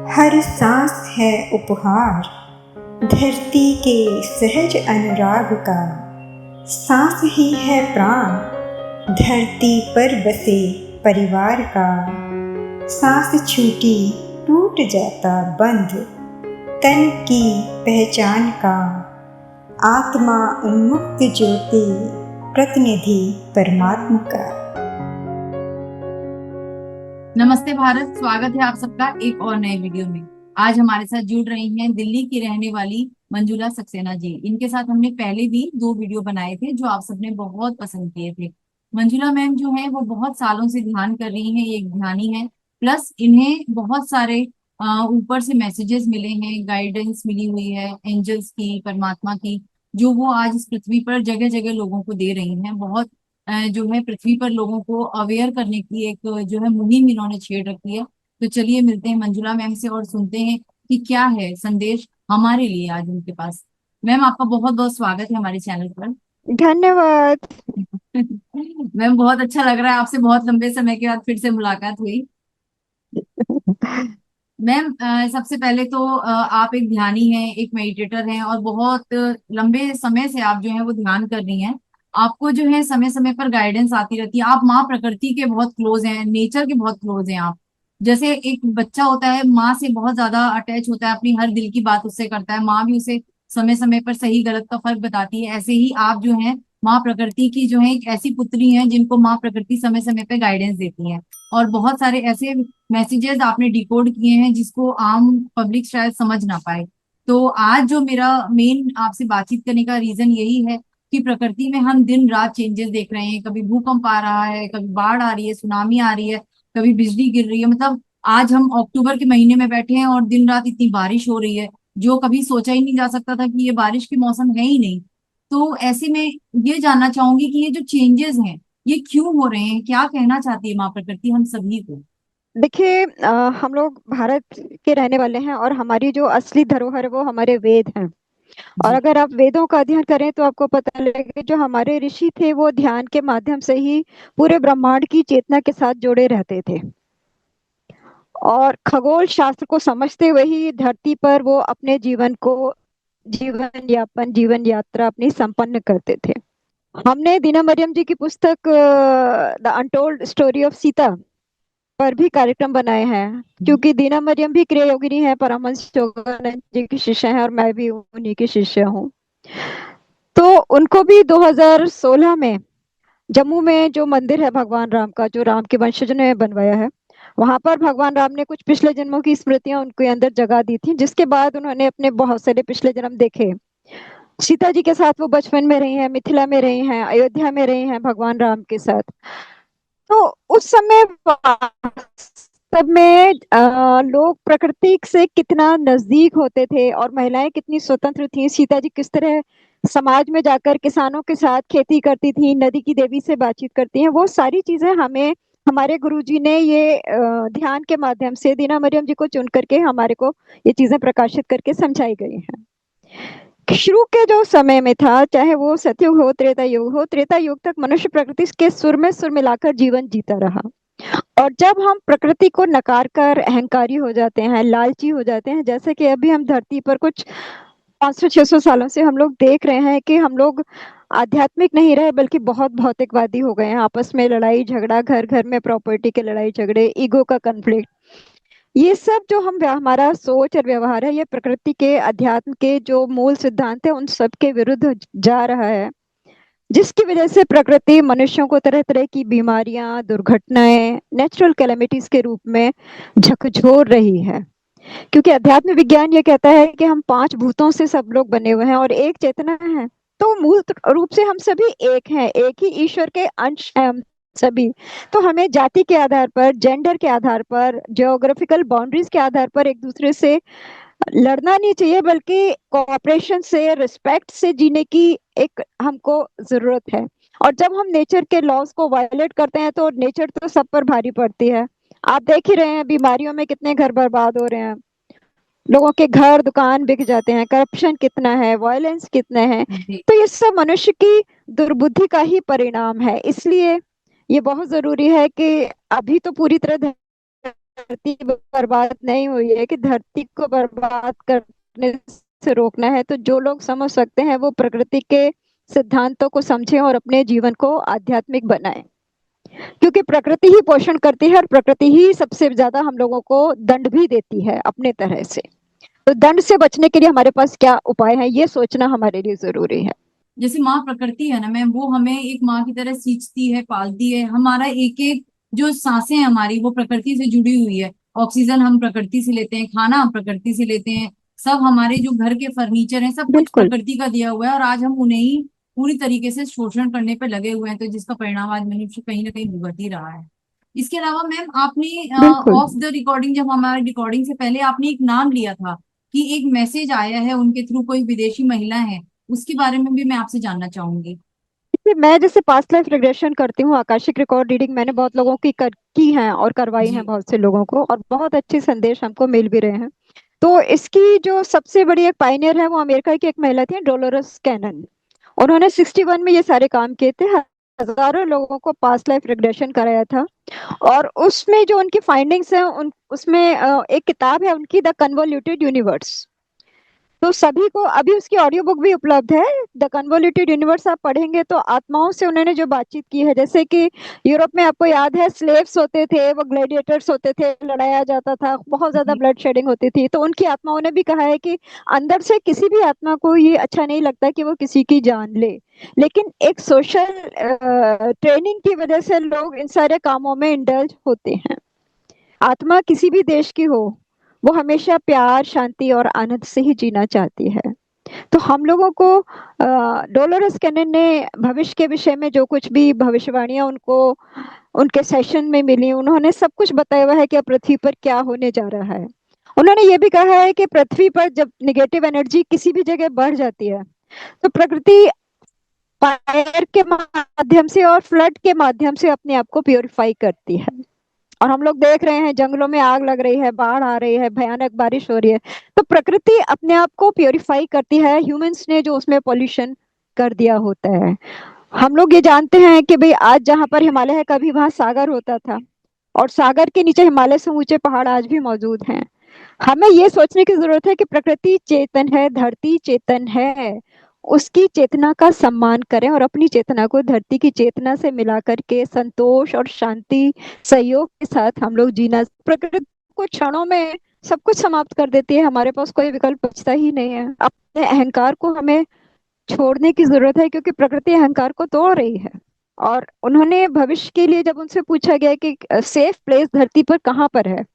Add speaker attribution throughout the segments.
Speaker 1: हर सांस है उपहार धरती के सहज अनुराग का। सांस ही है प्राण धरती पर बसे परिवार का। सांस छूटी टूट जाता बंध तन की पहचान का। आत्मा उन्मुक्त ज्योति प्रतिनिधि परमात्मा का।
Speaker 2: नमस्ते भारत, स्वागत है आप सबका एक और नए वीडियो में। आज हमारे साथ जुड़ रही हैं दिल्ली की रहने वाली मंजुला सक्सेना जी। इनके साथ हमने पहले भी 2 वीडियो बनाए थे जो आप सबने बहुत पसंद किए थे। मंजुला मैम जो है वो बहुत सालों से ध्यान कर रही हैं, ये एक ध्यानी है। प्लस इन्हें बहुत सारे ऊपर से मैसेजेस मिले हैं, गाइडेंस मिली हुई है एंजल्स की, परमात्मा की, जो वो आज इस पृथ्वी पर जगह जगह लोगों को दे रही हैं। बहुत जो है पृथ्वी पर लोगों को अवेयर करने की एक जो है मुहिम इन्होंने छेड़ रखी है। तो चलिए मिलते हैं मंजुला मैम से और सुनते हैं कि क्या है संदेश हमारे लिए आज उनके पास। मैम आपका बहुत बहुत स्वागत है हमारे चैनल पर।
Speaker 1: धन्यवाद।
Speaker 2: मैम बहुत अच्छा लग रहा है, आपसे बहुत लंबे समय के बाद फिर से मुलाकात हुई। मैम सबसे पहले तो आप एक ध्यानी हैं, एक मेडिटेटर हैं और बहुत लंबे समय से आप जो है वो ध्यान कर रही हैं। आपको जो है समय समय पर गाइडेंस आती रहती है। आप माँ प्रकृति के बहुत क्लोज हैं, नेचर के बहुत क्लोज हैं आप। जैसे एक बच्चा होता है माँ से बहुत ज्यादा अटैच होता है, अपनी हर दिल की बात उससे करता है, माँ भी उसे समय समय पर सही गलत का फर्क बताती है। ऐसे ही आप जो है माँ प्रकृति की जो है एक ऐसी पुत्री हैं जिनको माँ प्रकृति समय समय पर गाइडेंस देती है। और बहुत सारे ऐसे मैसेजेस आपने डिकोड किए हैं जिसको आम पब्लिक शायद समझ ना पाए। तो आज जो मेरा मेन आपसे बातचीत करने का रीजन यही है कि प्रकृति में हम दिन रात चेंजेस देख रहे हैं। कभी भूकंप आ रहा है, कभी बाढ़ आ रही है, सुनामी आ रही है, कभी बिजली गिर रही है। मतलब आज हम अक्टूबर के महीने में बैठे हैं और दिन रात इतनी बारिश हो रही है जो कभी सोचा ही नहीं जा सकता था कि ये बारिश के मौसम है ही नहीं। तो ऐसे में ये जानना चाहूंगी कि ये जो चेंजेस हैं ये क्यों हो रहे हैं, क्या कहना चाहती है माँ प्रकृति हम सभी को।
Speaker 1: देखिए, हम लोग भारत के रहने वाले हैं और हमारी जो असली धरोहर है वो हमारे वेद हैं। और
Speaker 2: जी।
Speaker 1: अगर आप वेदों का अध्ययन करें तो आपको पता लगेगा जो हमारे ऋषि थे वो ध्यान के माध्यम से ही पूरे ब्रह्मांड की चेतना के साथ जुड़े रहते थे। और खगोल शास्त्र को समझते हुए ही धरती पर वो अपने जीवन को जीवन यात्रा अपनी संपन्न करते थे। हमने दीना मरियम जी की पुस्तक the untold story of Sita पर भी कार्यक्रम बनाए हैं, क्योंकि दीना मरियम भी क्रिया योगिनी है, परमहंस योगानंद जी की शिष्य हैं और मैं भी उन्हीं की शिष्य हूँ। तो उनको भी 2016 में जम्मू में जो मंदिर है भगवान राम का, जो राम के वंशजों ने बनवाया है, वहां पर भगवान राम ने कुछ पिछले जन्मों की स्मृतियां उनके अंदर जगा दी थी, जिसके बाद उन्होंने अपने बहुत सारे पिछले जन्म देखे। सीता जी के साथ वो बचपन में रही हैं, मिथिला में रही हैं, अयोध्या में रही हैं भगवान राम के साथ। तो उस समय वास्तव में लोग प्रकृति से कितना नजदीक होते थे और महिलाएं कितनी स्वतंत्र थी। सीता जी किस तरह समाज में जाकर किसानों के साथ खेती करती थी, नदी की देवी से बातचीत करती हैं, वो सारी चीजें हमें हमारे गुरुजी ने ये ध्यान के माध्यम से दीना मरियम जी को चुन करके हमारे को ये चीजें प्रकाशित करके समझाई गई हैं। शुरू के जो समय में था, चाहे वो सतयुग हो त्रेता युग हो, त्रेता युग तक मनुष्य प्रकृति के सुर में सुर मिलाकर जीवन जीता रहा। और जब हम प्रकृति को नकार कर अहंकारी हो जाते हैं, लालची हो जाते हैं, जैसे कि अभी हम धरती पर कुछ 500-600 सालों से हम लोग देख रहे हैं कि हम लोग आध्यात्मिक नहीं रहे बल्कि बहुत भौतिकवादी हो गए हैं। आपस में लड़ाई झगड़ा, घर घर में प्रॉपर्टी के लड़ाई झगड़े, ईगो का कन्फ्लिक्ट, ये सब जो हम हमारा सोच और व्यवहार है, ये प्रकृति के अध्यात्म के जो मूल सिद्धांत है उन सब के विरुद्ध जा रहा है, जिसकी वजह से प्रकृति मनुष्यों को तरह तरह की बीमारियां, दुर्घटनाएं, नेचुरल कैलेमिटीज के रूप में झकझोर रही है। क्योंकि अध्यात्म विज्ञान ये कहता है कि हम 5 भूतों से सब लोग बने हुए हैं और एक चेतना है। तो मूल रूप से हम सभी एक हैं, एक ही ईश्वर के अंश हैं हम सभी। तो हमें जाति के आधार पर, जेंडर के आधार पर, ज्योग्राफिकल बाउंड्रीज के आधार पर एक दूसरे से लड़ना नहीं चाहिए, बल्कि कोऑपरेशन से, रिस्पेक्ट से जीने की एक हमको जरूरत है। और जब हम नेचर के लॉज को वायलेट करते हैं तो नेचर तो सब पर भारी पड़ती है। आप देख ही रहे हैं बीमारियों में कितने घर बर्बाद हो रहे हैं, लोगों के घर दुकान बिक जाते हैं, करप्शन कितना है, वायलेंस कितने हैं।
Speaker 2: जी।
Speaker 1: तो ये सब मनुष्य की दुर्बुद्धि का ही परिणाम है। इसलिए ये बहुत जरूरी है कि अभी तो पूरी तरह धरती बर्बाद नहीं हुई है कि धरती को बर्बाद करने से रोकना है। तो जो लोग समझ सकते हैं वो प्रकृति के सिद्धांतों को समझें और अपने जीवन को आध्यात्मिक बनाएं, क्योंकि प्रकृति ही पोषण करती है और प्रकृति ही सबसे ज्यादा हम लोगों को दंड भी देती है अपने तरह से। तो दंड से बचने के लिए हमारे पास क्या उपाय है, ये सोचना हमारे लिए जरूरी है।
Speaker 2: जैसे माँ प्रकृति है ना मैम, वो हमें एक माँ की तरह सींचती है, पालती है। हमारा एक एक जो सांसें हैं हमारी, वो प्रकृति से जुड़ी हुई है। ऑक्सीजन हम प्रकृति से लेते हैं, खाना हम प्रकृति से लेते हैं, सब हमारे जो घर के फर्नीचर हैं सब कुछ
Speaker 1: बिल्कुल।
Speaker 2: प्रकृति का दिया हुआ है। और आज हम उन्हें ही पूरी तरीके से शोषण करने पे लगे हुए हैं, तो जिसका परिणाम आज मनुष्य कहीं ना कहीं भुगत ही रहा है। इसके अलावा मैम, आपने
Speaker 1: बिल्कुल।
Speaker 2: ऑफ द रिकॉर्डिंग, जब हमारे रिकॉर्डिंग से पहले आपने एक नाम लिया था कि एक मैसेज आया है उनके थ्रू, कोई विदेशी महिला है, उसके बारे में भी मैं आपसे जानना चाहूंगी।
Speaker 1: देखिए, मैं जैसे पास्ट लाइफ रिग्रेशन करती हूँ, आकाशिक रिकॉर्ड रीडिंग मैंने बहुत लोगों की हैं और करवाई
Speaker 2: जी।
Speaker 1: हैं बहुत से लोगों को, और बहुत अच्छे संदेश हमको मिल भी रहे हैं। तो इसकी जो सबसे बड़ी एक पायनियर है वो अमेरिका की एक महिला थी, डोलोरस कैनन। उन्होंने 61 में ये सारे काम किए थे, हजारों लोगों को पास्ट लाइफ रिग्रेशन कराया था। और उसमें जो उनकी फाइंडिंग्स हैं उन उसमें एक किताब है उनकी, द कन्वोल्यूटेड यूनिवर्स। तो सभी को अभी उसकी ऑडियो बुक भी उपलब्ध है, द कन्वोल्यूटेड यूनिवर्स। आप पढ़ेंगे तो आत्माओं से उन्होंने जो बातचीत की है, जैसे कि यूरोप में आपको याद है स्लेव्स होते थे, वो ग्लैडिएटर्स होते थे, लड़ाया जाता था, बहुत ज्यादा
Speaker 2: जी।
Speaker 1: ब्लड शेडिंग होती थी। तो उनकी आत्माओं ने भी कहा है कि अंदर से किसी भी आत्मा को ये अच्छा नहीं लगता कि वो किसी की जान ले, लेकिन एक सोशल ट्रेनिंग की वजह से लोग इन सारे कामों में इंडल्ज होते हैं। आत्मा किसी भी देश की हो, वो हमेशा प्यार, शांति और आनंद से ही जीना चाहती है। तो हम लोगों को डोलोरस कैनन ने भविष्य के विषय में जो कुछ भी भविष्यवाणियां उनको उनके सेशन में मिली, उन्होंने सब कुछ बताया हुआ है कि अब पृथ्वी पर क्या होने जा रहा है। उन्होंने ये भी कहा है कि पृथ्वी पर जब निगेटिव एनर्जी किसी भी जगह बढ़ जाती है, तो प्रकृति फायर के माध्यम से और फ्लड के माध्यम से अपने आप को प्योरीफाई करती है। और हम लोग देख रहे हैं जंगलों में आग लग रही है, बाढ़ आ रही है, भयानक बारिश हो रही है। तो प्रकृति अपने आप को प्योरीफाई करती है, ह्यूमंस ने जो उसमें पॉल्यूशन कर दिया होता है। हम लोग ये जानते हैं कि भाई आज जहाँ पर हिमालय है, कभी वहां सागर होता था, और सागर के नीचे हिमालय से ऊंचे पहाड़ आज भी मौजूद हैं। हमें ये सोचने की जरूरत है कि प्रकृति चेतन है, धरती चेतन है, उसकी चेतना का सम्मान करें और अपनी चेतना को धरती की चेतना से मिला करके संतोष और शांति, सहयोग के साथ हम लोग जीना। प्रकृति को क्षणों में सब कुछ समाप्त कर देती है, हमारे पास कोई विकल्प बचता ही नहीं है। अपने अहंकार को हमें छोड़ने की जरूरत है, क्योंकि प्रकृति अहंकार को तोड़ रही है। और उन्होंने भविष्य के लिए जब उनसे पूछा गया कि सेफ प्लेस धरती पर कहाँ पर है,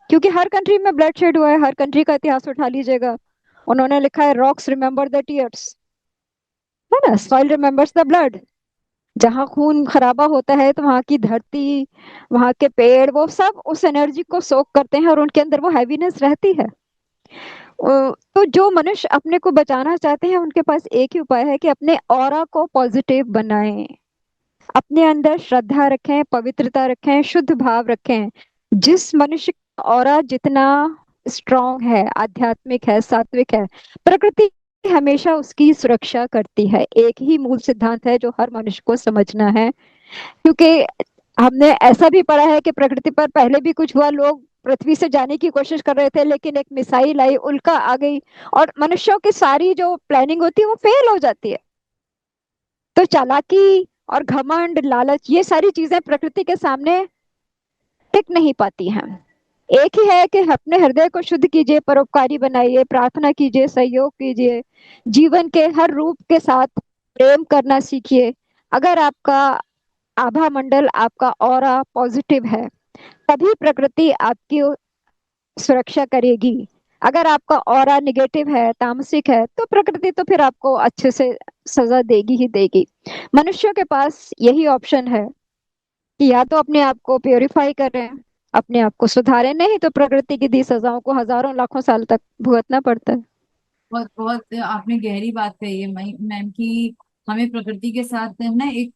Speaker 1: क्योंकि हर कंट्री में ब्लड शेड हुआ है, हर कंट्री का इतिहास उठा लीजिएगा, उन्होंने लिखा है रॉक्स रिमेम्बर द टीयर्स, है ना, सॉइल रिमेम्बर्स द ब्लड। जहाँ खून खराबा होता है तो वहाँ की धरती, वहाँ के पेड़, वो सब उस एनर्जी को सोक करते हैं और उनके अंदर वो हैवीनेस रहती है। तो जो मनुष्य अपने को बचाना चाहते हैं उनके पास एक ही उपाय है कि अपने ऑरा को पॉजिटिव बनाएं, अपने अंदर श्रद्धा रखें, पवित्रता रखें, शुद्ध भाव रखें। जिस मनुष्य का ऑरा जितना स्ट्रांग है, आध्यात्मिक है, सात्विक है, प्रकृति हमेशा उसकी सुरक्षा करती है। एक ही मूल सिद्धांत है जो हर मनुष्य को समझना है, क्योंकि हमने ऐसा भी पढ़ा है कि प्रकृति पर पहले भी कुछ हुआ, लोग पृथ्वी से जाने की कोशिश कर रहे थे, लेकिन एक मिसाइल आई, उल्का आ गई, और मनुष्यों की सारी जो प्लानिंग होती है वो फेल हो जाती है। तो चालाकी और घमंड, लालच, ये सारी चीजें प्रकृति के सामने टिक नहीं पाती हैं। एक ही है कि अपने हृदय को शुद्ध कीजिए, परोपकारी बनाइए, प्रार्थना कीजिए, सहयोग कीजिए, जीवन के हर रूप के साथ प्रेम करना सीखिए। अगर आपका आभा मंडल, आपका ऑरा पॉजिटिव है, तभी प्रकृति आपकी सुरक्षा करेगी। अगर आपका ऑरा निगेटिव है, तामसिक है, तो प्रकृति तो फिर आपको अच्छे से सजा देगी ही देगी। मनुष्यों के पास यही ऑप्शन है कि या तो अपने आप को प्योरीफाई करें, अपने आप को सुधारें, नहीं तो प्रकृति की दी सजाओं को हजारों लाखों साल तक भुगतना पड़ता है।
Speaker 2: बहुत बहुत आपने गहरी बात कही है मैम कि हमें प्रकृति के साथ ना एक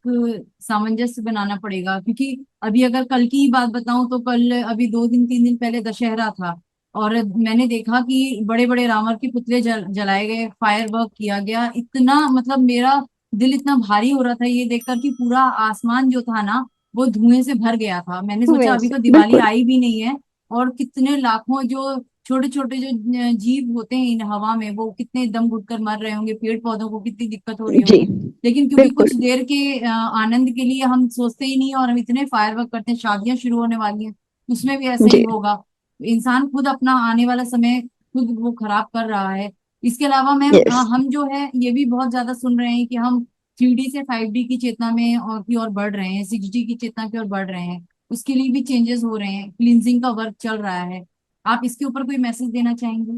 Speaker 2: सामंजस्य बनाना पड़ेगा। क्योंकि अभी अगर कल की ही बात बताऊं तो कल, अभी 2 दिन 3 दिन पहले दशहरा था, और मैंने देखा कि बड़े बड़े रावण के पुतले जलाए गए, फायर वर्क किया गया। इतना मतलब मेरा दिल इतना भारी हो रहा था ये देखकर कि पूरा आसमान जो था ना, वो धुएं से भर गया था। मैंने सोचा
Speaker 1: धुएं
Speaker 2: अभी
Speaker 1: से,
Speaker 2: तो दिवाली
Speaker 1: बिल्कुल।
Speaker 2: आई भी नहीं है, और कितने लाखों जो छोटे छोटे जो जीव होते हैं इन हवा में, वो कितने दम घुटकर मर रहे होंगे, पेड़ पौधों को कितनी दिक्कत हो रही
Speaker 1: जी
Speaker 2: होगी। लेकिन क्योंकि
Speaker 1: बिल्कुल।
Speaker 2: कुछ देर के आनंद के लिए हम सोचते ही नहीं, और हम इतने फायरवर्क करते हैं, शादियां शुरू होने वाली हैं उसमें भी ऐसा ही
Speaker 1: जी
Speaker 2: होगा। इंसान खुद अपना आने वाला समय खुद वो खराब कर रहा है। इसके अलावा मैम
Speaker 1: यस।
Speaker 2: हम जो है ये भी बहुत ज्यादा सुन रहे हैं कि हम 3D से 5D की चेतना में और की ओर बढ़ रहे हैं, 6D की चेतना की ओर बढ़ रहे हैं। उसके लिए भी चेंजेस हो रहे हैं, क्लींजिंग का वर्क चल रहा है। आप इसके ऊपर कोई मैसेज देना चाहेंगे?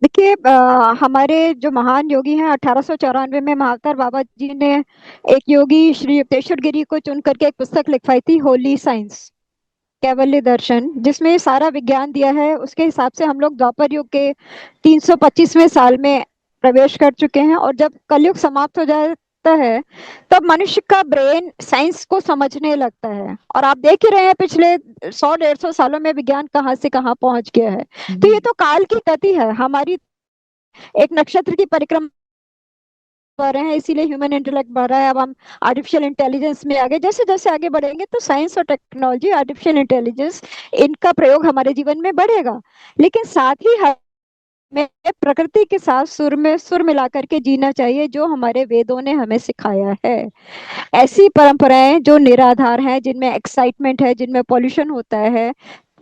Speaker 1: देखिए, हमारे जो महान योगी हैं, 1894 में महावतार बाबा जी ने एक योगी श्री युक्तेश्वर गिरी को चुन करके एक पुस्तक लिखवाई थी, होली साइंस, कैवल्य दर्शन, जिसमें सारा विज्ञान दिया है। उसके हिसाब से हम लोग द्वापर युग के 325वें साल में प्रवेश कर चुके हैं, और जब कलयुग समाप्त हो जाता है तब मनुष्य का ब्रेन साइंस को समझने लगता है। और आप देख ही रहे हैं पिछले 100 150 सालों में विज्ञान कहाँ से कहाँ पहुंच गया है। तो ये
Speaker 2: जी।
Speaker 1: तो काल की गति है हमारी। एक नक्षत्र की परिक्रमा कर रहे हैं, इसीलिए ह्यूमन इंटेलेक्ट बढ़ रहा है। अब हम आर्टिफिशियल इंटेलिजेंस में आगे, जैसे जैसे आगे बढ़ेंगे तो साइंस और टेक्नोलॉजी, आर्टिफिशियल इंटेलिजेंस, इनका प्रयोग हमारे जीवन में बढ़ेगा। लेकिन साथ ही हमें प्रकृति के साथ सुर में सुर मिला करके जीना चाहिए, जो हमारे वेदों ने हमें सिखाया है। ऐसी परंपराएं जो निराधार हैं, जिनमें एक्साइटमेंट है, जिनमें पॉल्यूशन होता है,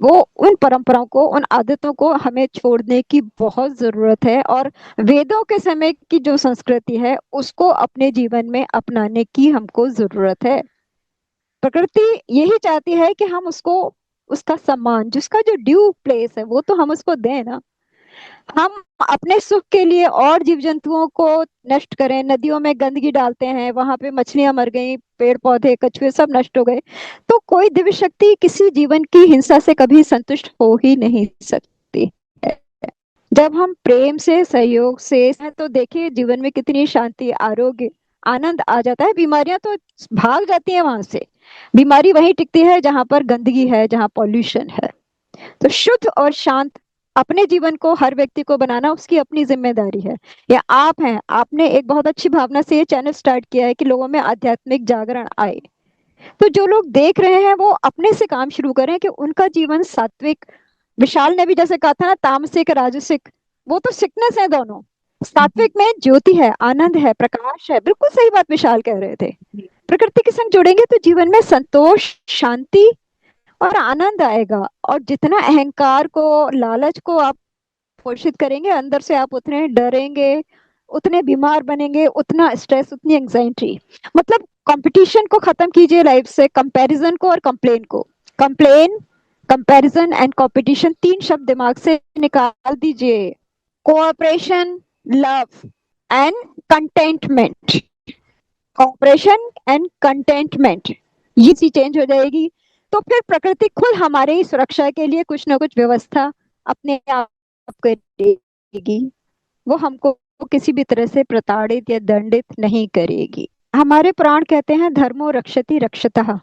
Speaker 1: वो उन परंपराओं को, उन आदतों को हमें छोड़ने की बहुत जरूरत है। और वेदों के समय की जो संस्कृति है उसको अपने जीवन में अपनाने की हमको जरूरत है। प्रकृति यही चाहती है कि हम उसको, उसका सम्मान, जिसका जो ड्यू प्लेस है, वो तो हम उसको दें ना। हम अपने सुख के लिए और जीव जंतुओं को नष्ट करें, नदियों में गंदगी डालते हैं, वहां पे मछलियां मर गई, पेड़ पौधे कछुए सब नष्ट हो गए, तो कोई दिव्य शक्ति किसी जीवन की हिंसा से कभी संतुष्ट हो ही नहीं सकती है। जब हम प्रेम से, सहयोग से हैं, तो देखिए जीवन में कितनी शांति, आरोग्य, आनंद आ जाता है। बीमारियां तो भाग जाती हैं वहां से। बीमारी वहीं टिकती है जहां पर गंदगी है, जहां पॉल्यूशन है। तो शुद्ध और शांत अपने जीवन को हर व्यक्ति को बनाना उसकी अपनी जिम्मेदारी है। या आप हैं, आपने एक बहुत अच्छी भावना से ये चैनल स्टार्ट किया है कि लोगों में आध्यात्मिक जागरण आए। तो जो लोग देख रहे हैं वो अपने से काम शुरू करें कि उनका जीवन सात्विक, विशाल ने भी जैसे कहा था ना, तामसिक राजसिक, वो तो सिकनेस है दोनों। सात्विक में ज्योति है, आनंद है, प्रकाश है। बिल्कुल सही बात विशाल कह रहे थे।
Speaker 2: जी।
Speaker 1: प्रकृति के संग जुड़ेंगे तो जीवन में संतोष, शांति और आनंद आएगा। और जितना अहंकार को, लालच को आप पोषित करेंगे अंदर से, आप उतने डरेंगे, उतने बीमार बनेंगे, उतना स्ट्रेस, उतनी एंजाइटी। मतलब कंपटीशन को खत्म कीजिए लाइफ से, कंपैरिजन को और कंप्लेन को। कंप्लेन, कंपैरिजन एंड कंपटीशन, तीन शब्द दिमाग से निकाल दीजिए। Cooperation, love and contentment. Cooperation and contentment, ये चीज चेंज हो जाएगी। तो फिर प्रकृति खुद हमारे ही सुरक्षा के लिए कुछ ना कुछ व्यवस्था अपने आप करेगी। वो हमको किसी भी तरह से प्रताड़ित या दंडित नहीं करेगी। हमारे प्राण कहते हैं धर्मो रक्षति रक्षतः।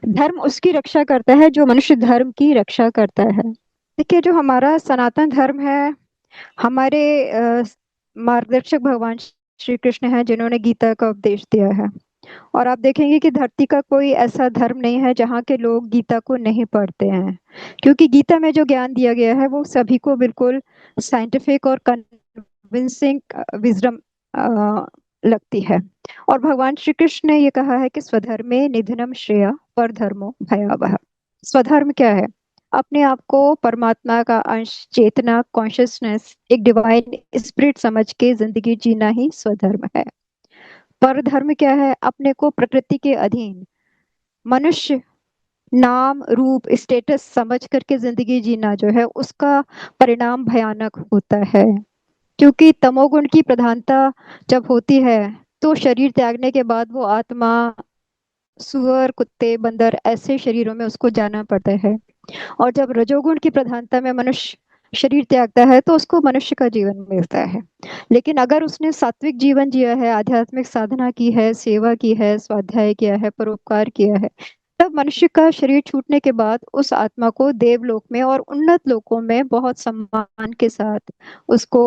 Speaker 1: धर्म उसकी रक्षा करता है जो मनुष्य धर्म की रक्षा करता है। देखिए, जो हमारा सनातन धर्म है, हमारे मार्गदर्शक भगवान श्री कृष्ण हैं, जिन्होंने गीता का उपदेश दिया है। और आप देखेंगे कि धरती का कोई ऐसा धर्म नहीं है जहाँ के लोग गीता को नहीं पढ़ते हैं, क्योंकि गीता में जो ज्ञान दिया गया है वो सभी को बिल्कुल साइंटिफिक और कन्विंसिंग विजडम लगती है। और भगवान श्री कृष्ण ने ये कहा है कि स्वधर्मे निधनम श्रेय पर धर्मो भयावह। स्वधर्म क्या है? अपने आप को परमात्मा का अंश, चेतना, कॉन्शियसनेस, एक डिवाइन स्पिरिट समझ के जिंदगी जीना ही स्वधर्म है। पर धर्म क्या है? अपने को प्रकृति के अधीन, मनुष्य नाम रूप स्टेटस समझ करके जिंदगी जीना जो है, उसका परिणाम भयानक होता है। क्योंकि तमोगुण की प्रधानता जब होती है तो शरीर त्यागने के बाद वो आत्मा सुअर, कुत्ते, बंदर ऐसे शरीरों में उसको जाना पड़ता है। और जब रजोगुण की प्रधानता में मनुष्य शरीर त्यागता है तो उसको मनुष्य का जीवन मिलता है। लेकिन अगर उसने सात्विक जीवन जिया है, आध्यात्मिक साधना की है, सेवा की है, स्वाध्याय किया है, परोपकार किया है, तब मनुष्य का शरीर छूटने के बाद उस आत्मा को देवलोक में और उन्नत लोकों में बहुत सम्मान के साथ उसको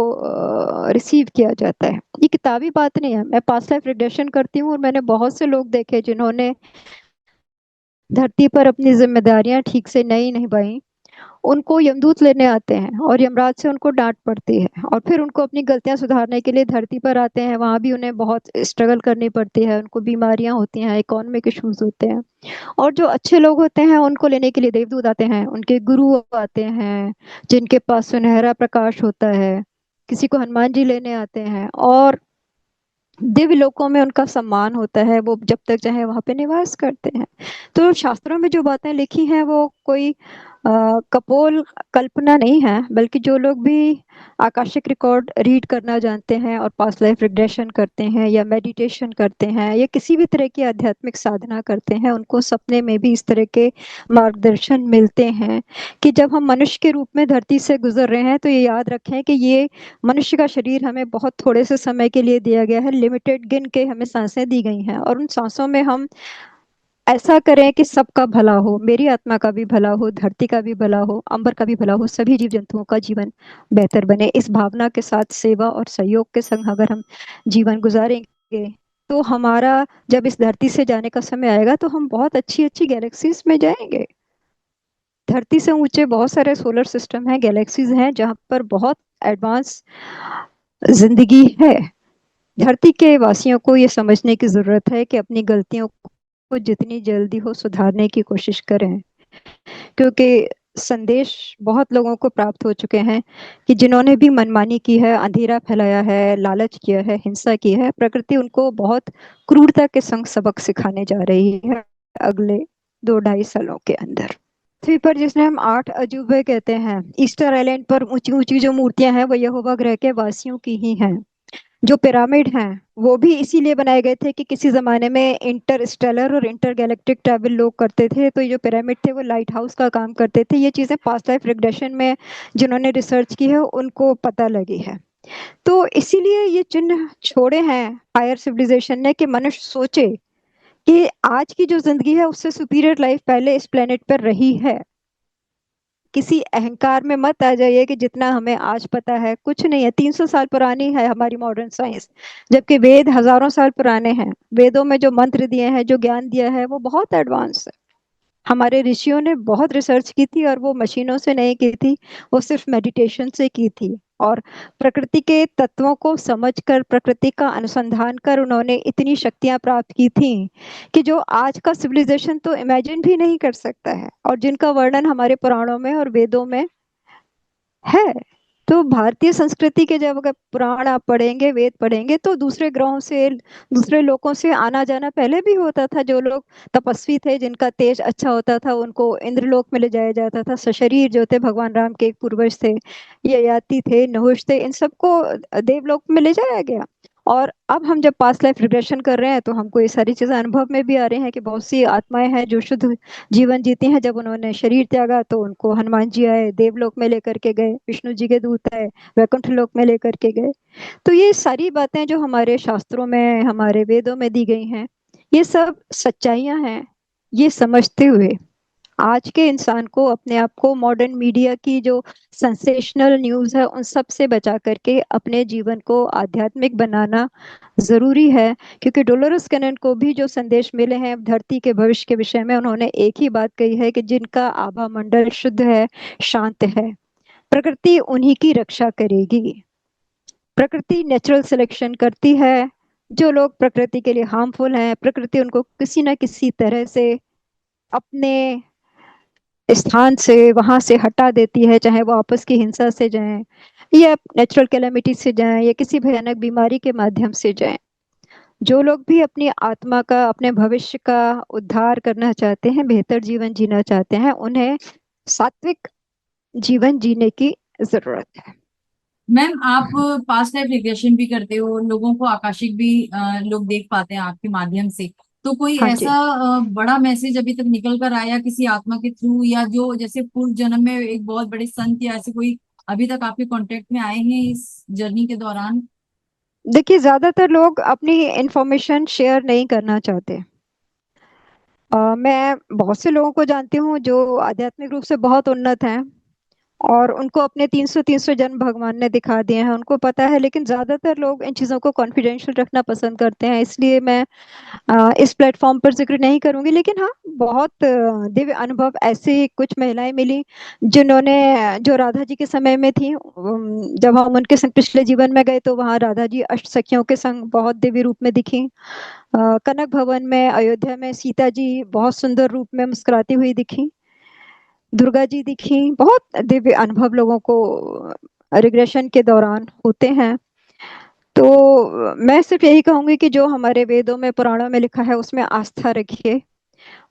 Speaker 1: रिसीव किया जाता है। ये किताबी बात नहीं है, मैं पास्ट लाइफ रिग्रेशन करती हूँ और मैंने बहुत से लोग देखे जिन्होंने धरती पर अपनी जिम्मेदारियां ठीक से नहीं निभाई, उनको यमदूत लेने आते हैं और यमराज से उनको डांट पड़ती है, और फिर उनको अपनी गलतियां सुधारने के लिए धरती पर आते हैं। वहां भी उन्हें बहुत स्ट्रगल करनी पड़ती है, उनको बीमारियां होती हैं, इकोनॉमिक इश्यूज होते हैं। और जो अच्छे लोग होते हैं उनको लेने के लिए देवदूत आते हैं, उनके गुरु आते हैं जिनके पास सुनहरा प्रकाश होता है। किसी को हनुमान जी लेने आते हैं, और दिव्य लोकों में उनका सम्मान होता है, वो जब तक चाहे वहां पे निवास करते हैं। तो शास्त्रों में जो बातें लिखी हैं वो कोई कपोल कल्पना नहीं है, बल्कि जो लोग भी आकाशिक रिकॉर्ड रीड करना जानते हैं और पास्ट लाइफ रिग्रेशन करते हैं या मेडिटेशन करते हैं या किसी भी तरह की आध्यात्मिक साधना करते हैं, उनको सपने में भी इस तरह के मार्गदर्शन मिलते हैं कि जब हम मनुष्य के रूप में धरती से गुजर रहे हैं तो ये याद रखें कि ये मनुष्य का शरीर हमें बहुत थोड़े से समय के लिए दिया गया है, लिमिटेड गिन के हमें सांसें दी गई हैं, और उन सांसों में हम ऐसा करें कि सबका भला हो, मेरी आत्मा का भी भला हो, धरती का भी भला हो, अंबर का भी भला हो, सभी जीव जंतुओं का जीवन बेहतर बने। इस भावना के साथ सेवा और सहयोग के संग अगर हम जीवन गुजारेंगे तो हमारा जब इस धरती से जाने का समय आएगा तो हम बहुत अच्छी अच्छी गैलेक्सीज में जाएंगे। धरती से ऊंचे बहुत सारे सोलर सिस्टम हैं, गैलेक्सीज हैं जहां पर बहुत एडवांस जिंदगी है। धरती के वासियों को ये समझने की जरूरत है कि अपनी गलतियों को जितनी जल्दी हो सुधारने की कोशिश करें, क्योंकि संदेश बहुत लोगों को प्राप्त हो चुके हैं कि जिन्होंने भी मनमानी की है, अंधेरा फैलाया है, लालच किया है, हिंसा की है, प्रकृति उनको बहुत क्रूरता के संग सबक सिखाने जा रही है अगले 2-2.5 सालों के अंदर। पृथ्वी पर जिसने हम 8 अजूबे कहते हैं, ईस्टर आइलैंड पर ऊंची ऊंची जो मूर्तियां हैं वो यहोवा ग्रह के वासियों की ही हैं। जो पिरामिड हैं वो भी इसीलिए बनाए गए थे कि किसी जमाने में इंटरस्टेलर और इंटरगैलेक्टिक ट्रैवल लोग करते थे, तो ये जो पिरामिड थे वो लाइट हाउस का काम करते थे। ये चीजें पास्ट लाइफ रिग्रेशन में जिन्होंने रिसर्च की है उनको पता लगी है। तो इसीलिए ये चिन्ह छोड़े हैं हायर सिविलाइजेशन ने कि मनुष्य सोचे कि आज की जो जिंदगी है उससे सुपीरियर लाइफ पहले इस प्लेनेट पर रही है। किसी अहंकार में मत आ जाइए कि जितना हमें आज पता है कुछ नहीं है, 300 साल पुरानी है हमारी मॉडर्न साइंस, जबकि वेद हजारों साल पुराने हैं। वेदों में जो मंत्र दिए हैं, जो ज्ञान दिया है वो बहुत एडवांस है। हमारे ऋषियों ने बहुत रिसर्च की थी, और वो मशीनों से नहीं की थी, वो सिर्फ मेडिटेशन से की थी। और प्रकृति के तत्वों को समझकर, प्रकृति का अनुसंधान कर उन्होंने इतनी शक्तियां प्राप्त की थी कि जो आज का सिविलाइजेशन तो इमेजिन भी नहीं कर सकता है, और जिनका वर्णन हमारे पुराणों में और वेदों में है। तो भारतीय संस्कृति के जब अगर पुराण आप पढ़ेंगे, वेद पढ़ेंगे, तो दूसरे ग्रहों से, दूसरे लोकों से आना जाना पहले भी होता था। जो लोग तपस्वी थे, जिनका तेज अच्छा होता था, उनको इंद्रलोक में ले जाया जाता था। सशरीर जो थे भगवान राम के एक पूर्वज थे, ये याति थे, नहुष थे, इन सबको देवलोक में ले जाया गया। और अब हम जब पास्ट लाइफ रिग्रेशन कर रहे हैं तो हमको ये सारी चीजें अनुभव में भी आ रही हैं कि बहुत सी आत्माएं हैं जो शुद्ध जीवन जीती हैं। जब उन्होंने शरीर त्यागा तो उनको हनुमान जी आए, देवलोक में लेकर के गए, विष्णु जी के दूत आए, वैकुंठ लोक में लेकर के गए। तो ये सारी बातें जो हमारे शास्त्रों में, हमारे वेदों में दी गई हैं, ये सब सच्चाइयां हैं। ये समझते हुए आज के इंसान को अपने आप को मॉडर्न मीडिया की जो सेंसेशनल न्यूज़ है उन सब से बचा करके अपने जीवन को आध्यात्मिक बनाना जरूरी है। क्योंकि डोलोरस कैनन को भी जो संदेश मिले हैं धरती के भविष्य के विषय में, उन्होंने एक ही बात कही है कि जिनका आभा मंडल शुद्ध है, शांत है, प्रकृति उन्हीं की रक्षा करेगी। प्रकृति नेचुरल सिलेक्शन करती है। जो लोग प्रकृति के लिए हार्मफुल हैं, प्रकृति उनको किसी ना किसी तरह से अपने स्थान से, वहां से हटा देती है, चाहे वो आपस की हिंसा से जाएं या नेचुरल कैलेमिटी से जाएं या किसी भयानक बीमारी के माध्यम से जाएं। जो लोग भी अपनी आत्मा का, अपने भविष्य का उद्धार करना चाहते हैं, बेहतर जीवन जीना चाहते हैं, उन्हें सात्विक जीवन जीने की जरूरत है।
Speaker 2: मैम, आप पास्ट लाइफ रिग्रेशन भी करते हो, लोगों को आकाशिक भी लोग देख पाते हैं आपके माध्यम से। तो कोई
Speaker 1: हाँ
Speaker 2: ऐसा
Speaker 1: जी।
Speaker 2: बड़ा मैसेज अभी तक निकल कर आया किसी आत्मा के थ्रू, या जो जैसे पूर्व जन्म में एक बहुत बड़े संत या ऐसे कोई अभी तक आपके कांटेक्ट में आए हैं इस जर्नी के दौरान?
Speaker 1: देखिए, ज्यादातर लोग अपनी इंफॉर्मेशन शेयर नहीं करना चाहते। मैं बहुत से लोगों को जानती हूँ जो आध्यात्मिक रूप से बहुत उन्नत हैं, और उनको अपने 300 जन्म भगवान ने दिखा दिए हैं, उनको पता है। लेकिन ज्यादातर लोग इन चीजों को कॉन्फिडेंशियल रखना पसंद करते हैं, इसलिए मैं इस प्लेटफॉर्म पर जिक्र नहीं करूंगी। लेकिन हाँ, बहुत दिव्य अनुभव ऐसी कुछ महिलाएं मिली जिन्होंने, जो राधा जी के समय में थी। जब हम उनके संग पिछले जीवन में गए तो वहाँ राधा जी अष्ट सखियों के संग बहुत दिव्य रूप में दिखी। कनक भवन में, अयोध्या में सीता जी बहुत सुंदर रूप में मुस्कुराती हुई दिखी। दुर्गा जी दिखी। बहुत दिव्य अनुभव लोगों को रिग्रेशन के दौरान होते हैं। तो मैं सिर्फ यही कहूंगी कि जो हमारे वेदों में, पुराणों में लिखा है उसमें आस्था रखिए।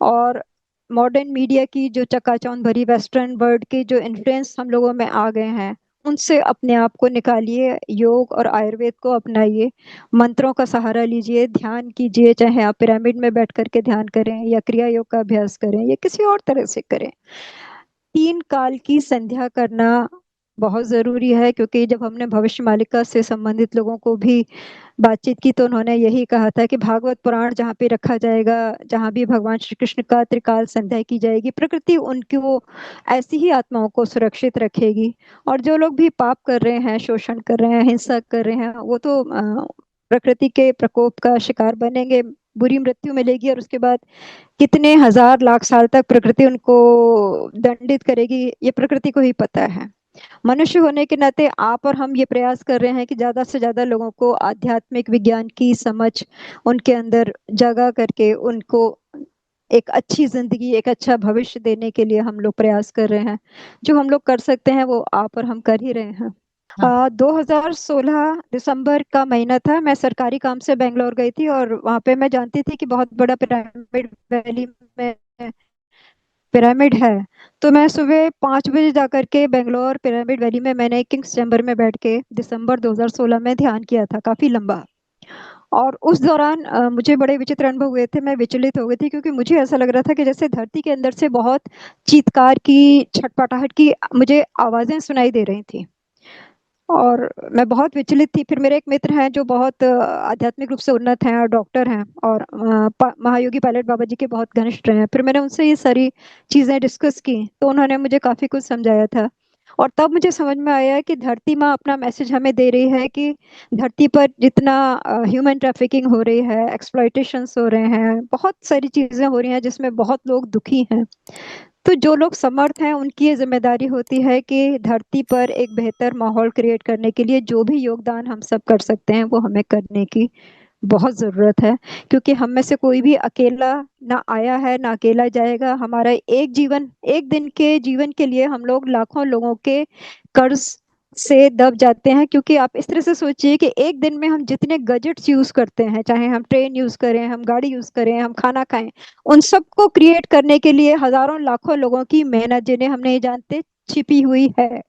Speaker 1: और मॉडर्न मीडिया की जो चकाचौंध भरी वेस्टर्न वर्ल्ड के जो इन्फ्लुएंस हम लोगों में आ गए हैं, उनसे अपने आप को निकालिए। योग और आयुर्वेद को अपनाइए। मंत्रों का सहारा लीजिए, ध्यान कीजिए, चाहे आप पिरामिड में बैठ करके ध्यान करें या क्रिया योग का अभ्यास करें या किसी और तरह से करें। 3 काल की संध्या करना बहुत जरूरी है, क्योंकि जब हमने भविष्य मालिका से संबंधित लोगों को भी बातचीत की तो उन्होंने यही कहा था कि भागवत पुराण जहाँ पे रखा जाएगा, जहाँ भी भगवान श्री कृष्ण का त्रिकाल संध्या की जाएगी, प्रकृति उनको, ऐसी ही आत्माओं को सुरक्षित रखेगी। और जो लोग भी पाप कर रहे हैं, शोषण कर रहे हैं, हिंसा कर रहे हैं, वो तो प्रकृति के प्रकोप का शिकार बनेंगे, बुरी मृत्यु मिलेगी। और उसके बाद कितने हजार लाख साल तक प्रकृति उनको दंडित करेगी, ये प्रकृति को ही पता है। मनुष्य होने के नाते आप और हम ये प्रयास कर रहे हैं कि ज्यादा से ज्यादा लोगों को आध्यात्मिक विज्ञान की समझ उनके अंदर जगा करके उनको एक अच्छी जिंदगी, एक अच्छा भविष्य देने के लिए हम लोग प्रयास कर रहे हैं। जो हम लोग कर सकते हैं वो आप और हम कर ही रहे हैं।
Speaker 2: हाँ।
Speaker 1: 2016 दिसंबर का महीना था। मैं सरकारी काम से बेंगलोर गई थी और वहां पे मैं जानती थी कि बहुत बड़ा पिरामिड वैली में पिरामिड है। तो मैं सुबह 5 बजे जा करके बेंगलोर पिरामिड वैली में मैंने किंग्स चैम्बर में बैठ के दिसंबर 2016 में ध्यान किया था, काफी लंबा। और उस दौरान मुझे बड़े विचित्र अनुभव हुए थे, मैं विचलित हो गई थी, क्योंकि मुझे ऐसा लग रहा था कि जैसे धरती के अंदर से बहुत चीत्कार की, छटपटाहट की मुझे आवाजें सुनाई दे रही थी। और मैं बहुत विचलित थी। फिर मेरे एक मित्र हैं जो बहुत आध्यात्मिक रूप से उन्नत हैं और डॉक्टर हैं, और महायोगी पायलट बाबा जी के बहुत घनिष्ठ रहे हैं। फिर मैंने उनसे ये सारी चीजें डिस्कस की तो उन्होंने मुझे काफी कुछ समझाया था। और तब मुझे समझ में आया कि धरती माँ अपना मैसेज हमें दे रही है कि धरती पर जितना ह्यूमन ट्रैफिकिंग हो रही है, एक्सप्लॉइटेशंस हो रहे हैं, बहुत सारी चीजें हो रही हैं जिसमें बहुत लोग दुखी हैं। तो जो लोग समर्थ हैं उनकी ये जिम्मेदारी होती है कि धरती पर एक बेहतर माहौल क्रिएट करने के लिए जो भी योगदान हम सब कर सकते हैं वो हमें करने की बहुत जरूरत है। क्योंकि हम में से कोई भी अकेला ना आया है ना अकेला जाएगा। हमारा एक जीवन, एक दिन के जीवन के लिए हम लोग लाखों लोगों के कर्ज से दब जाते हैं। क्योंकि आप इस तरह से सोचिए कि एक दिन में हम जितने गजेट्स यूज करते हैं, चाहे हम ट्रेन यूज करें, हम गाड़ी यूज करें, हम खाना खाएं, उन सबको क्रिएट करने के लिए हजारों लाखों लोगों की मेहनत, जिन्हें हम नहीं जानते, छिपी हुई है।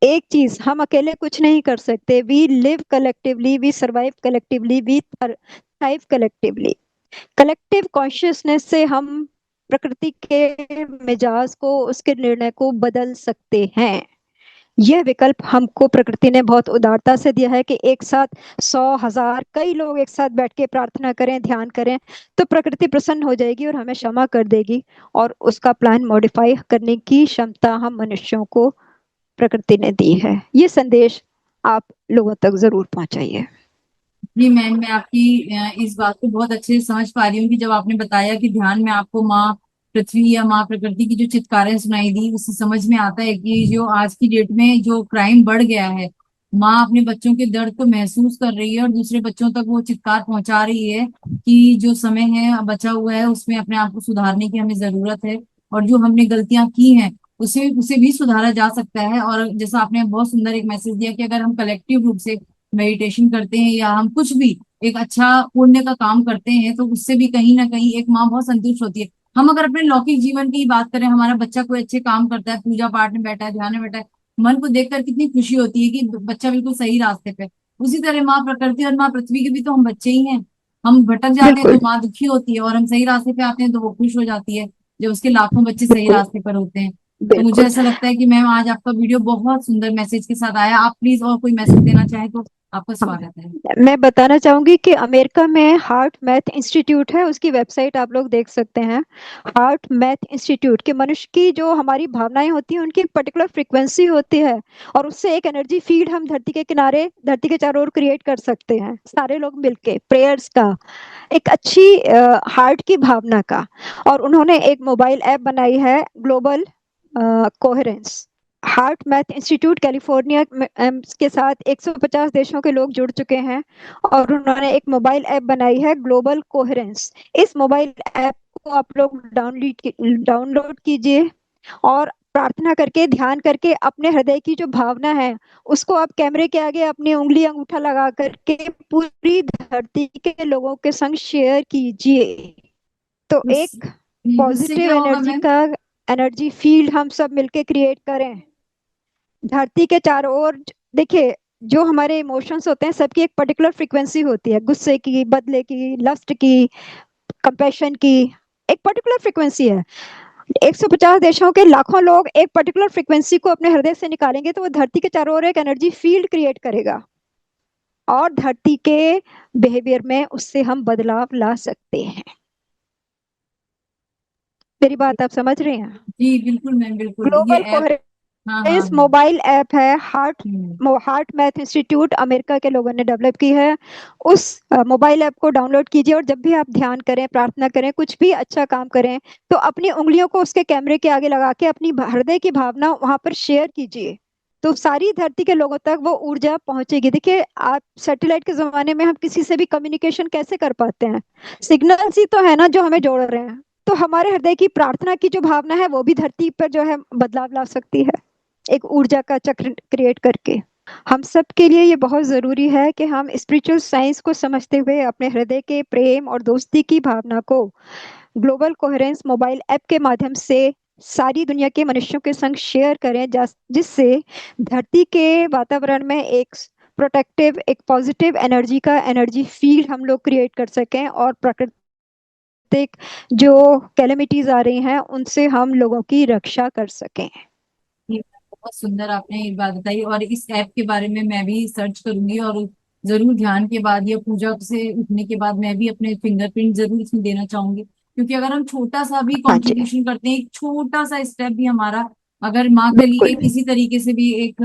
Speaker 1: एक चीज, हम अकेले कुछ नहीं कर सकते। We live collectively, we survive collectively, we thrive collectively. Collective consciousness से हम प्रकृति के मिजाज को, उसके निर्णय को बदल सकते हैं। यह विकल्प हमको प्रकृति ने बहुत उदारता से दिया है कि एक साथ 100, 1000, कई लोग एक साथ बैठ के प्रार्थना करें, ध्यान करें, तो प्रकृति प्रसन्न हो जाएगी और हमें क्षमा कर देगी। और उसका प्लान मॉडिफाई करने की क्षमता हम मनुष्यों को प्रकृति ने दी है। ये संदेश आप लोगों तक जरूर पहुंचाइए।
Speaker 2: जी मैम, मैं आपकी इस बात को बहुत अच्छे से समझ पा रही हूँ कि जब आपने बताया कि ध्यान में आपको माँ पृथ्वी या माँ प्रकृति की जो चित्कारें सुनाई दी, उससे समझ में आता है कि जो आज की डेट में जो क्राइम बढ़ गया है, माँ अपने बच्चों के दर्द को महसूस कर रही है और दूसरे बच्चों तक वो चित्कार पहुंचा रही है कि जो समय है बचा हुआ है उसमें अपने आप को सुधारने की हमें जरूरत है। और जो हमने गलतियां की हैं उसे भी सुधारा जा सकता है। और जैसा आपने बहुत सुंदर एक मैसेज दिया कि अगर हम कलेक्टिव रूप से मेडिटेशन करते हैं या हम कुछ भी एक अच्छा पुण्य का काम करते हैं तो उससे भी कहीं ना कहीं एक माँ बहुत संतुष्ट होती है। हम अगर अपने लौकिक जीवन की बात करें, हमारा बच्चा कोई अच्छे काम करता है, पूजा पाठ में बैठा है, ध्यान में बैठा है, मन को देखकर कितनी खुशी होती है कि बच्चा बिल्कुल सही रास्ते पे। उसी तरह माँ प्रकृति और माँ पृथ्वी के भी तो हम बच्चे ही हैं। हम भटक जाते हैं तो
Speaker 1: बिल्कुल।
Speaker 2: माँ दुखी होती है, और हम सही रास्ते पे आते हैं तो वो खुश हो जाती है जब उसके लाखों बच्चे सही
Speaker 1: बिल्कुल।
Speaker 2: रास्ते पर होते हैं। तो मुझे
Speaker 1: बिल्कुल।
Speaker 2: ऐसा लगता है कि मैम आज आपका वीडियो बहुत सुंदर मैसेज के साथ आया। आप प्लीज और कोई मैसेज देना चाहें तो आपका
Speaker 1: हाँ,
Speaker 2: स्वागत है।
Speaker 1: मैं बताना चाहूंगी कि अमेरिका में हार्ट मैथ इंस्टीट्यूट है, उसकी वेबसाइट आप लोग देख सकते हैं। हार्ट मैथ इंस्टीट्यूट के मनुष्य की जो हमारी भावनाएं होती हैं उनकी एक पर्टिकुलर फ्रिक्वेंसी होती है, और उससे एक एनर्जी फील्ड हम धरती के किनारे, धरती के चारों ओर क्रिएट कर सकते हैं, सारे लोग मिलके प्रेयर्स का, एक अच्छी हार्ट की भावना का। और उन्होंने एक मोबाइल ऐप बनाई है, global coherence. Heart math institute California के साथ 150 देशों के लोग जुड़ चुके हैं, और उन्होंने एक मोबाइल ऐप बनाई है, ग्लोबल कोहेरेंस। इस मोबाइल ऐप को आप लोग डाउनलोड कीजिए, और प्रार्थना करके, ध्यान करके, अपने हृदय की जो भावना है उसको आप कैमरे के आगे अपनी उंगली अंगूठा लगा करके पूरी धरती के लोगों के संग शेयर कीजिए। तो
Speaker 2: उस
Speaker 1: एक
Speaker 2: उससे
Speaker 1: पॉजिटिव
Speaker 2: क्या होगा
Speaker 1: एनर्जी
Speaker 2: मैम?
Speaker 1: का एनर्जी फील्ड हम सब मिलके क्रिएट करें धरती के चारों ओर। देखिए, जो हमारे इमोशंस होते हैं सबकी एक पर्टिकुलर फ्रीक्वेंसी होती है, गुस्से की, बदले की, लस्ट की, कंपैशन की, एक पर्टिकुलर फ्रीक्वेंसी है। 150 देशों के लाखों लोग एक पर्टिकुलर फ्रीक्वेंसी को अपने हृदय से निकालेंगे तो वो धरती के चारों ओर एक एनर्जी फील्ड क्रिएट करेगा, और धरती के बिहेवियर में उससे हम बदलाव ला सकते हैं। मेरी बात आप समझ रहे हैं?
Speaker 2: जी बिल्कुल मैम, बिल्कुल ये
Speaker 1: ग्लोबल
Speaker 2: ऐप। हाँ हाँ
Speaker 1: कोहेरेंस
Speaker 2: हाँ।
Speaker 1: मोबाइल ऐप है, हार्ट
Speaker 2: हम्म।
Speaker 1: हार्ट मैथ इंस्टीट्यूट अमेरिका के लोगों ने डेवलप की है। उस मोबाइल ऐप को डाउनलोड कीजिए, और जब भी आप ध्यान करें, प्रार्थना करें, कुछ भी अच्छा काम करें, तो अपनी उंगलियों को उसके कैमरे के आगे लगा के अपनी हृदय की भावना वहां पर शेयर कीजिए, तो सारी धरती के लोगों तक वो ऊर्जा पहुंचेगी। देखिए, आप सैटेलाइट के जमाने में हम किसी से भी कम्युनिकेशन कैसे कर पाते हैं? सिग्नल्स ही तो है ना जो हमें जोड़ रहे हैं। तो हमारे हृदय की प्रार्थना की जो भावना है वो भी धरती पर जो है बदलाव ला सकती है, एक ऊर्जा का चक्र क्रिएट करके। हम सब के लिए ये बहुत जरूरी है कि हम स्पिरिचुअल साइंस को समझते हुए अपने हृदय के प्रेम और दोस्ती की भावना को ग्लोबल कोहेरेंस मोबाइल ऐप के माध्यम से सारी दुनिया के मनुष्यों के संग शेयर करें, जिससे धरती के वातावरण में एक प्रोटेक्टिव, एक पॉजिटिव एनर्जी का एनर्जी फील्ड हम लोग क्रिएट कर सकें, और प्राकृतिक जो कैलेमिटीज आ रही हैं उनसे हम लोगों की रक्षा कर सकें।
Speaker 2: ये बहुत सुंदर आपने ये बात बताई, और इस ऐप के बारे में मैं भी सर्च करूंगी, और जरूर ध्यान के बाद या पूजा से उठने के बाद मैं भी अपने फिंगरप्रिंट जरूर इसमें देना चाहूंगी। क्योंकि अगर हम छोटा सा भी
Speaker 1: हाँ जी,
Speaker 2: कंट्रीब्यूशन करते हैं, एक छोटा सा स्टेप भी हमारा, अगर माँ के लिए
Speaker 1: बिल्कुल
Speaker 2: किसी तरीके से भी एक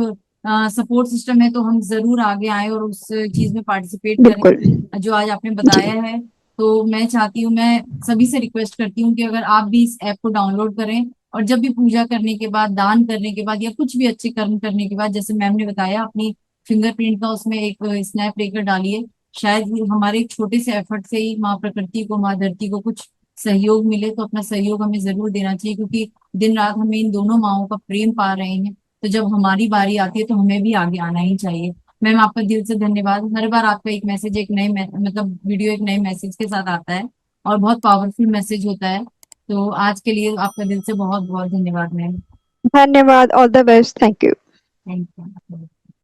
Speaker 2: सपोर्ट सिस्टम है, तो हम जरूर आगे आए और उस चीज में पार्टिसिपेट
Speaker 1: बिल्कुल।
Speaker 2: करें जो आज आपने
Speaker 1: जी,
Speaker 2: बताया है। तो मैं चाहती हूँ, मैं सभी से रिक्वेस्ट करती हूँ कि अगर आप भी इस ऐप को डाउनलोड करें, और जब भी पूजा करने के बाद, दान करने के बाद, या कुछ भी अच्छे कर्म करने के बाद, जैसे मैम ने बताया, अपनी फिंगरप्रिंट का उसमें एक स्नैप लेकर डालिए। शायद हमारे एक छोटे से एफर्ट से ही माँ प्रकृति को, माँ धरती को कुछ सहयोग मिले। तो अपना सहयोग हमें जरूर देना चाहिए, क्योंकि दिन रात हमें इन दोनों माँओं का प्रेम पा रहे हैं। तो जब हमारी बारी आती है तो हमें भी आगे आना ही चाहिए। मैम आपका दिल से धन्यवाद। हर बार आपका एक मैसेज, एक नए मतलब वीडियो एक नए मैसेज के साथ आता है, और बहुत पावरफुल मैसेज होता है। तो आज के लिए आपका दिल से बहुत बहुत धन्यवाद मैम।
Speaker 1: धन्यवाद, all the best, thank you.
Speaker 2: Thank you.